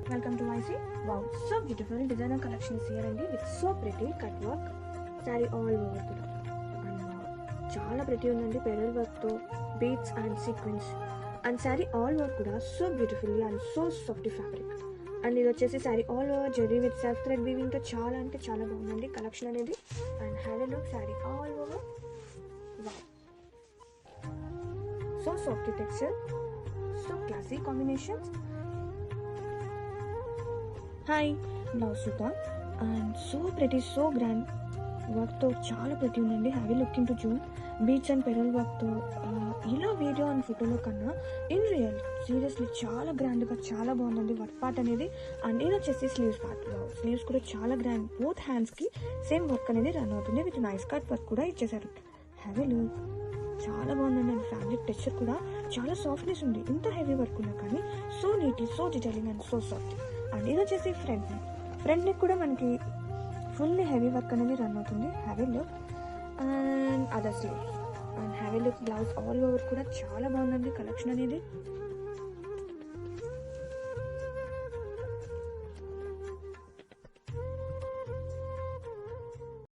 Welcome to YC. Wow, so beautiful designer collections here and with so pretty cut work saree all over కూడా and చాలా pretty ఉందండి pearl work తో beads and sequins and saree all over కూడా so beautifully and so soft fabric and ఇది వచ్చేసి saree all over zari with self thread weaving తో చాలా అంటే చాలా బాగుందండి కలెక్షన్ అనేది and have a look saree all over. Wow, so soft texture, so classy combinations. Hi, now Sudha and so pretty, so grand work తో చాలా pretty ఉందండి. Have look in to Zoom beach and pearl work తో ఇలా video and ఫోటోలో కన్నా in real seriously చాలా గ్రాండ్గా చాలా బాగుందండి వర్క్ పార్ట్ అనేది. అండ్ ఇది వచ్చేసి స్లీవ్స్ పార్ట్, స్లీవ్స్ కూడా చాలా గ్రాండ్, బోత్ హ్యాండ్స్కి సేమ్ వర్క్ అనేది రన్ అవుతుంది విత్ నైస్ కట్ వర్క్ కూడా ఇచ్చేసారు. హ్యావ్ లుక్ చాలా బాగుందండి. అండ్ ఫ్యాబ్రిక్ టెక్స్చర్ కూడా చాలా సాఫ్ట్నెస్ ఉంది. ఇంత హెవీ వర్క్ ఉన్నా కానీ so neatly, so detailing and so soft. And ఇది వచ్చేసి ఫ్రంట్ నెక్ కూడా మనకి ఫుల్లీ హెవీ వర్క్ అనేది రన్ అవుతుంది. Have a look and other sleeves and have a look blouse all over కూడా చాలా బాగుందండి కలెక్షన్ అనేది.